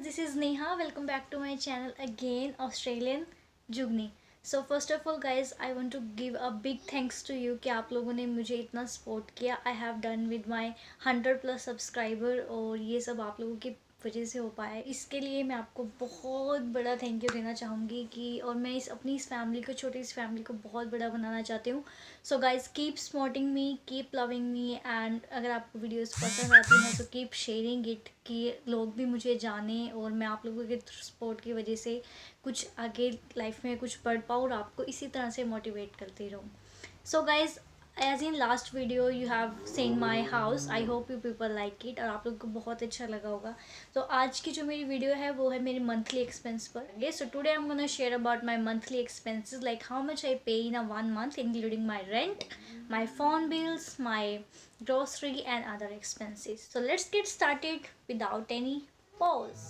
This is Neha. Welcome back to my channel again, Australian Jugni. So first of all guys, I want to give a big thanks to you कि आप लोगों ने मुझे इतना support किया. I have done with my 100+ subscriber और ये सब आप लोगों की वजह से हो पाया है. इसके लिए मैं आपको बहुत बड़ा थैंक यू देना चाहूँगी कि और मैं अपनी इस फैमिली को, छोटी इस फैमिली को बहुत बड़ा बनाना चाहती हूँ. So guys keep supporting me, keep loving me and अगर आपको वीडियोस पसंद आती हैं तो कीप शेयरिंग इट कि लोग भी मुझे जाने और मैं आप लोगों के सपोर्ट की वजह से कुछ आगे लाइफ में कुछ पढ़ पाऊँ और आपको इसी तरह से मोटिवेट करती रहूँ. So guys as in last video you have seen my house. I hope you people like it और आप लोग को बहुत अच्छा लगा होगा. तो आज की जो मेरी वीडियो है वो है मेरी मंथली एक्सपेंस पर. So today I am gonna share about my monthly expenses, like how much I पे इन अ 1 month including my rent, my phone bills, my grocery and other expenses. So let's get started without any pause.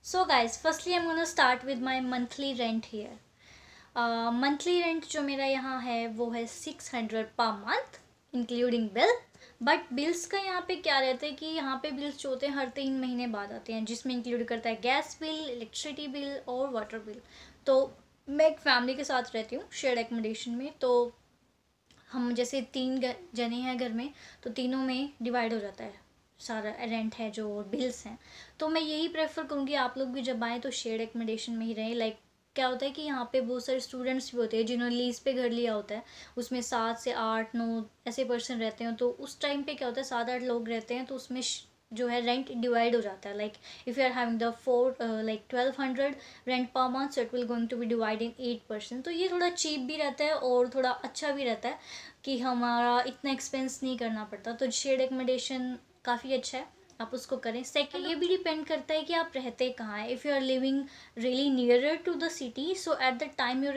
So guys, firstly I'm gonna start with my monthly rent here. Monthly rent जो मेरा यहाँ है वो है 600 per month including bill. But bills का यहाँ पे क्या रहता है कि यहाँ पे बिल्स जो होते हैं हर 3 महीने बाद आते हैं, जिसमें इंक्लूड करता है गैस बिल, इलेक्ट्रिसिटी बिल और वाटर बिल. तो मैं एक फैमिली के साथ रहती हूँ शेयर्ड एकोमोडेशन में. तो हम जैसे 3 जने हैं घर में तो तीनों में डिवाइड हो जाता है सारा रेंट है जो बिल्स हैं. तो मैं यही प्रेफर करूँगी आप लोग भी जब आएँ तो शेयर्ड एकोमोडेशन में ही रहें. लाइक क्या होता है कि यहाँ पे बहुत सारे स्टूडेंट्स भी होते हैं जिन्होंने लीज पे घर लिया होता है. उसमें 7 से 8 9 ऐसे पर्सन रहते हैं. तो उस टाइम पे क्या होता है 7-8 लोग रहते हैं तो उसमें जो है रेंट डिवाइड हो जाता है. Like if you are having the 1200 rent per month, so it will going to be divide in 8%. तो ये थोड़ा चीप भी रहता है और थोड़ा अच्छा भी रहता है कि हमारा इतना एक्सपेंस नहीं करना पड़ता. तो शेयर्ड एकोमोडेशन काफ़ी अच्छा है, आप उसको करें. सेकंड ये भी डिपेंड करता है कि आप रहते कहाँ हैं. If you are living really nearer to the city, so at the time your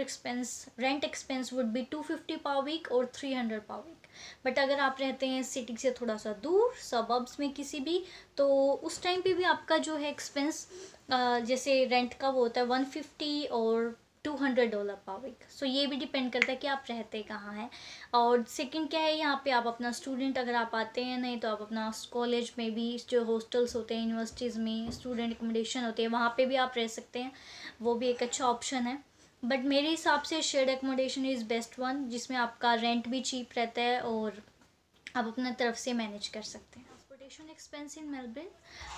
rent expense would be 250 per week और 300 पर वीक. बट अगर आप रहते हैं सिटी से थोड़ा सा दूर, सबअब्स में किसी भी, तो उस टाइम पे भी आपका जो है एक्सपेंस जैसे रेंट का वो होता है 150 और $200 पर वीक. सो ये भी डिपेंड करता है कि आप रहते कहाँ हैं. और सेकंड क्या है, यहाँ पे आप अपना स्टूडेंट अगर आप आते हैं, नहीं तो आप अपना कॉलेज में भी जो हॉस्टल्स होते हैं, यूनिवर्सिटीज़ में स्टूडेंट एकोमोडेशन होती है, वहाँ पे भी आप रह सकते हैं. वो भी एक अच्छा ऑप्शन है. बट मेरे हिसाब से shared accommodation is best one, जिसमें आपका रेंट भी चीप रहता है और आप अपना तरफ से मैनेज कर सकते हैं.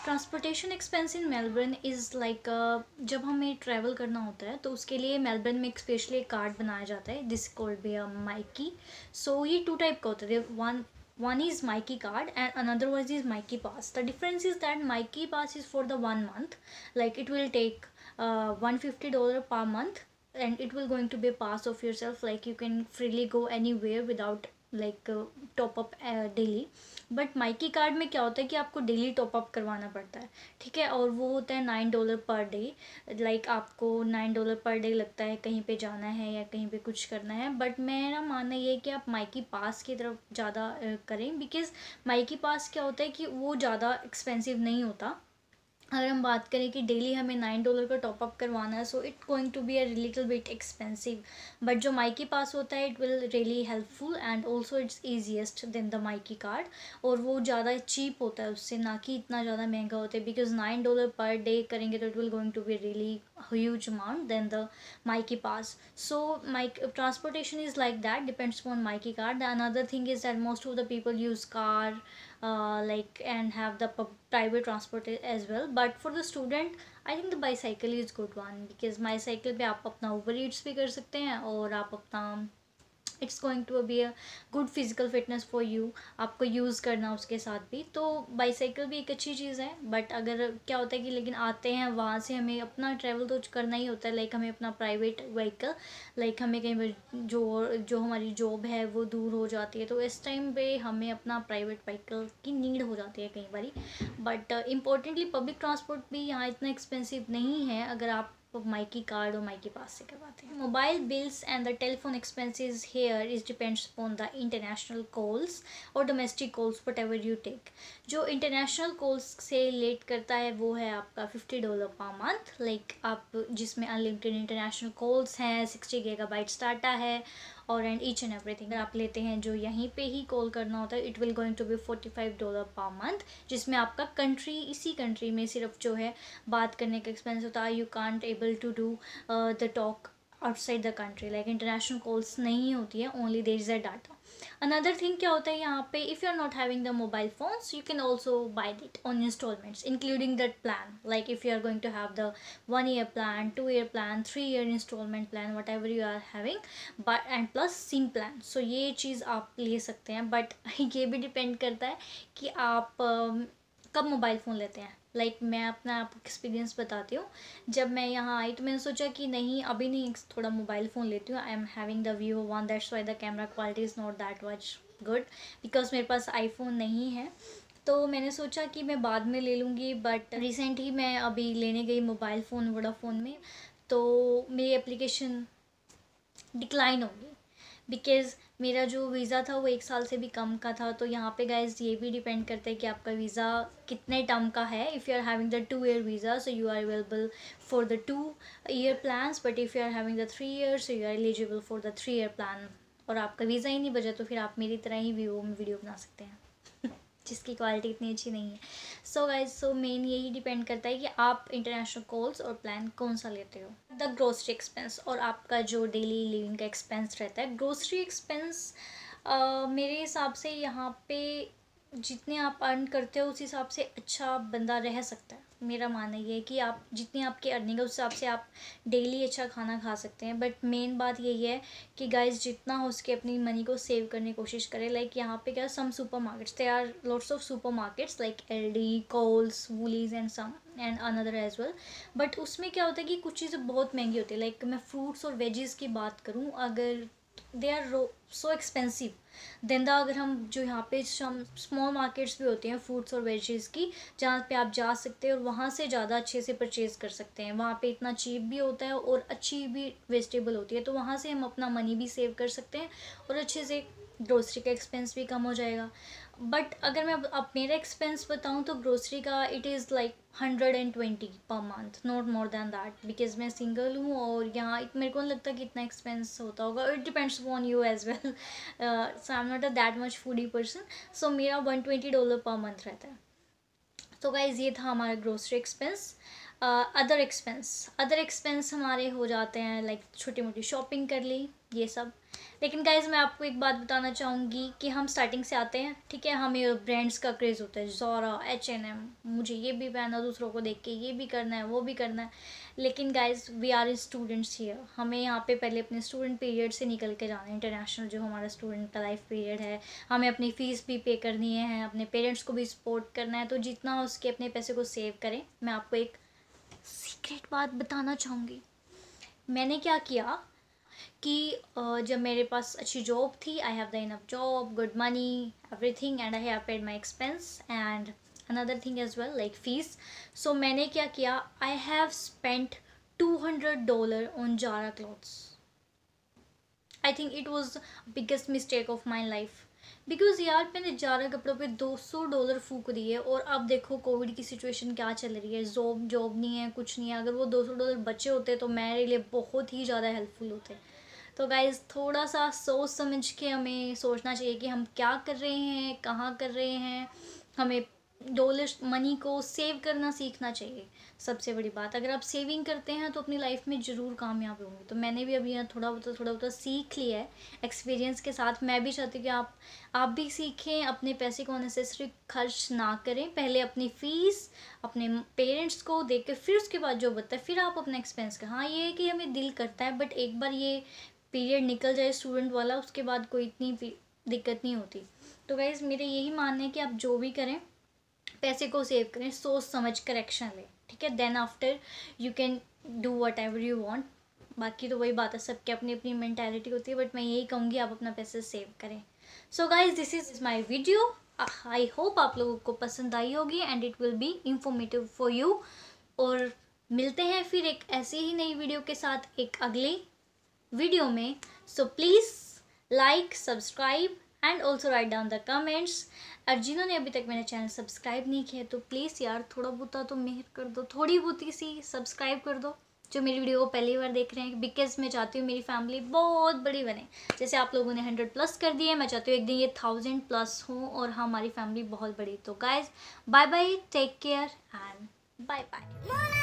Transportation expense in Melbourne is like जब हमें ट्रैवल करना होता है तो उसके लिए मेलबर्न में एक स्पेशली एक कार्ड बनाया जाता है, दिस कॉल्ड बी माइकी. सो ये 2 टाइप का होता है. One is Myki card and another one is Myki pass. The difference is that Myki pass is for the 1 month. Like it will take $150 per month and it will going to be a pass of yourself. Like you can freely go anywhere without like top up daily. But Mikey card में क्या होता है कि आपको daily top up करवाना पड़ता है, ठीक है. और वो होता है $9 पर डे. लाइक आपको $9 पर डे लगता है कहीं पे जाना है या कहीं पे कुछ करना है. बट मेरा मानना ये है कि आप माइकी पास की तरफ ज़्यादा करें, बिकॉज़ माइकी पास क्या होता है कि वो ज़्यादा एक्सपेंसिव नहीं होता. अगर हम बात करें कि डेली हमें $9 का टॉपअप करवाना है, so it going to be a little bit expensive. But जो माइकी पास होता है it will really helpful and also it's easiest than the Myki card. और वो ज़्यादा चीप होता है उससे, ना कि इतना ज़्यादा महंगा होता है. बिकॉज $9 पर डे करेंगे तो it will going to be really huge amount than the Myki pass. So transportation is like that, depends upon Myki card. The another thing is that most of the people use car like and have the private transport as well. But for the student I think the bicycle is good one, because bicycle पे आप अपना Uber Eats भी कर सकते हैं और आप अपना it's going to be a good physical fitness for you, आपको यूज़ करना उसके साथ भी. तो बाईसाइकिल भी एक अच्छी चीज़ है. बट अगर क्या होता है कि लेकिन आते हैं वहाँ से हमें अपना ट्रैवल तो करना ही होता है. लाइक हमें अपना प्राइवेट व्हीकल, लाइक हमें कहीं पर जो हमारी जॉब है वो दूर हो जाती है तो इस टाइम पे हमें अपना प्राइवेट व्हीकल की नीड हो जाती है कई बारी. बट इम्पोर्टेंटली पब्लिक ट्रांसपोर्ट भी यहाँ इतना एक्सपेंसिव नहीं है. अगर आप माइकी कार्ड और माइकी पास से करवाते हैं। Mobile bills and the telephone expenses here is depends upon the international calls और domestic calls whatever you take. जो इंटरनेशनल कॉल्स से रिलेट करता है वो है आपका $50 पर मंथ, लाइक आप जिसमें अनलिमिटेड इंटरनेशनल कॉल्स हैं, 60 GB डाटा है और एंड ईच एंड एवरीथिंग। अगर आप लेते हैं जो यहीं पे ही कॉल करना होता है, it will going to be $45 per month, जिसमें आपका कंट्री, इसी कंट्री में सिर्फ जो है बात करने का एक्सपेंस होता है। You can't able to do the talk outside the country, like international calls नहीं होती है, only there is a data. Another thing क्या होता है यहाँ पे, if you are not having the mobile phones you can also buy it on instalments including that plan, like if you are going to have the 1 year plan, 2 year plan, 3 year installment plan, whatever you are having, but and plus SIM plan. So ये चीज़ आप ले सकते हैं, but ये भी depend करता है कि आप कब मोबाइल फ़ोन लेते हैं। लाइक मैं अपना आपको एक्सपीरियंस बताती हूँ। जब मैं यहाँ आई तो मैंने सोचा कि नहीं अभी नहीं, थोड़ा मोबाइल फ़ोन लेती हूँ। I am having the Vivo one, that's why the camera quality is not that much good, because मेरे पास आईफोन नहीं है। तो मैंने सोचा कि मैं बाद में ले लूँगी, बट रिसेंट ही मैं अभी लेने गई मोबाइल फ़ोन वोडाफोन में, तो मेरी एप्लीकेशन डिक्लाइन हो गई बिकॉज़ मेरा जो वीज़ा था वो 1 साल से भी कम का था। तो यहाँ पे गाइज ये भी डिपेंड करता है कि आपका वीज़ा कितने टर्म का है। If you are having the 2 year visa so you are available for the 2 year plans, but if you are having the 3 years so you are eligible for the 3 year plan. और आपका visa ही नहीं बचा तो फिर आप मेरी तरह ही Vivo में वीडियो बना सकते हैं जिसकी क्वालिटी इतनी अच्छी नहीं है। सो गाइज, सो मेन यही डिपेंड करता है कि आप इंटरनेशनल कॉल्स और प्लान कौन सा लेते हो। द ग्रोसरी एक्सपेंस और आपका जो डेली लिविंग का एक्सपेंस रहता है। ग्रोसरी एक्सपेंस मेरे हिसाब से यहाँ पे जितने आप अर्न करते हो उस हिसाब से अच्छा बंदा रह सकता है। मेरा मानना ये है कि आप जितनी आपकी अर्निंग है उस हिसाब से आप डेली अच्छा खाना खा सकते हैं। बट मेन बात यही है कि गाइस जितना हो सके अपनी मनी को सेव करने की कोशिश करें। लाइक यहाँ पे क्या, some supermarkets, there are lots of supermarkets like Aldi, Coles, Woolies and some and another as well. But उसमें क्या होता है कि कुछ चीज़ें बहुत महंगी होती है। लाइक मैं फ्रूट्स और वेजीज़ की बात करूँ, अगर they are so expensive than the, अगर हम जो यहाँ पे स्मॉल मार्केट्स भी होती हैं फ्रूट्स और वेजीज़ की, जहाँ पे आप जा सकते हैं और वहाँ से ज़्यादा अच्छे से परचेज़ कर सकते हैं। वहाँ पे इतना चीप भी होता है और अच्छी भी वेजिटेबल होती है, तो वहाँ से हम अपना मनी भी सेव कर सकते हैं और अच्छे से ग्रोसरी का एक्सपेंस भी कम हो जाएगा। बट अगर मैं अब मेरा एक्सपेंस बताऊँ तो ग्रोसरी का it is like 120 per month, not more than that, because मैं सिंगल हूँ और यहाँ मेरे को नहीं लगता कि इतना एक्सपेंस होता होगा। It depends upon you as well, so I am not a that much foodie person. So मेरा $120 पर मंथ रहता है। तो गाइज ये था हमारा ग्रोसरी एक्सपेंस। अदर एक्सपेंस हमारे हो जाते हैं लाइक छोटी मोटी शॉपिंग कर ली, ये सब। लेकिन गाइज मैं आपको एक बात बताना चाहूँगी कि हम स्टार्टिंग से आते हैं, ठीक है, हमें ब्रांड्स का क्रेज़ होता है, ज़ोरा, H&M, मुझे ये भी पहना, दूसरों को देख के ये भी करना है, वो भी करना है। लेकिन guys we are students here, हमें यहाँ पे पहले अपने स्टूडेंट पीरियड से निकल के जाना है। इंटरनेशनल जो हमारा स्टूडेंट का लाइफ पीरियड है, हमें अपनी फ़ीस भी पे करनी है, अपने पेरेंट्स को भी सपोर्ट करना है। तो जितना हो उसके अपने पैसे को सेव करें। मैं आपको एक सीक्रेट बात बताना चाहूँगी। मैंने क्या किया कि जब मेरे पास अच्छी जॉब थी, I have the enough job, good money, everything, and I have paid my expense and another thing as well like fees. So मैंने क्या किया, I have spent $200 on Zara clothes. I think it was biggest mistake of my life, because यार मैंने Zara कपड़ों पे $200 फूक दिए। और अब देखो कोविड की सिचुएशन क्या चल रही है, जॉब नहीं है, कुछ नहीं है। अगर वो $200 बचे होते तो मेरे लिए बहुत ही ज़्यादा हेल्पफुल होते। तो गाइज़ थोड़ा सा सोच समझ के हमें सोचना चाहिए कि हम क्या कर रहे हैं, कहाँ कर रहे हैं। हमें डॉलर मनी को सेव करना सीखना चाहिए। सबसे बड़ी बात, अगर आप सेविंग करते हैं तो अपनी लाइफ में ज़रूर कामयाब होंगे। तो मैंने भी अभी यहाँ थोड़ा बहुत सीख लिया है एक्सपीरियंस के साथ। मैं भी चाहती हूँ कि आप भी सीखें, अपने पैसे को अननेसेसरी खर्च ना करें। पहले अपनी फ़ीस अपने पेरेंट्स को देख के फिर उसके बाद जो बचता है फिर आप अपना एक्सपेंस करें। हाँ ये है कि हमें दिल करता है, बट एक बार ये पीरियड निकल जाए स्टूडेंट वाला, उसके बाद कोई इतनी दिक्कत नहीं होती। तो गाइज़ मेरे यही मानना है कि आप जो भी करें पैसे को सेव करें, सोच समझ कर एक्शन लें, ठीक है। Then after you can do whatever you want. बाकी तो वही बात है, सबकी अपनी अपनी मैंटेलिटी होती है, बट मैं यही कहूँगी आप अपना पैसे सेव करें। So guys this is my video. I hope आप लोगों को पसंद आई होगी and it will be informative for you. और मिलते हैं फिर एक ऐसी ही नई वीडियो के साथ एक अगले वीडियो में. So please like, subscribe and also write down the comments. और जिन्होंने अभी तक मेरा चैनल सब्सक्राइब नहीं किया तो प्लीज़ यार थोड़ा बहुत तो मेहर कर दो, थोड़ी बहुत सी सब्सक्राइब कर दो जो मेरी वीडियो को पहली बार देख रहे हैं. बिकॉज मैं चाहती हूँ मेरी फैमिली बहुत बड़ी बने. जैसे आप लोगों ने 100+ कर दिए, मैं चाहती हूँ एक दिन ये 1000+ हो और हमारी फैमिली बहुत बड़ी. तो guys bye bye, take care and bye bye.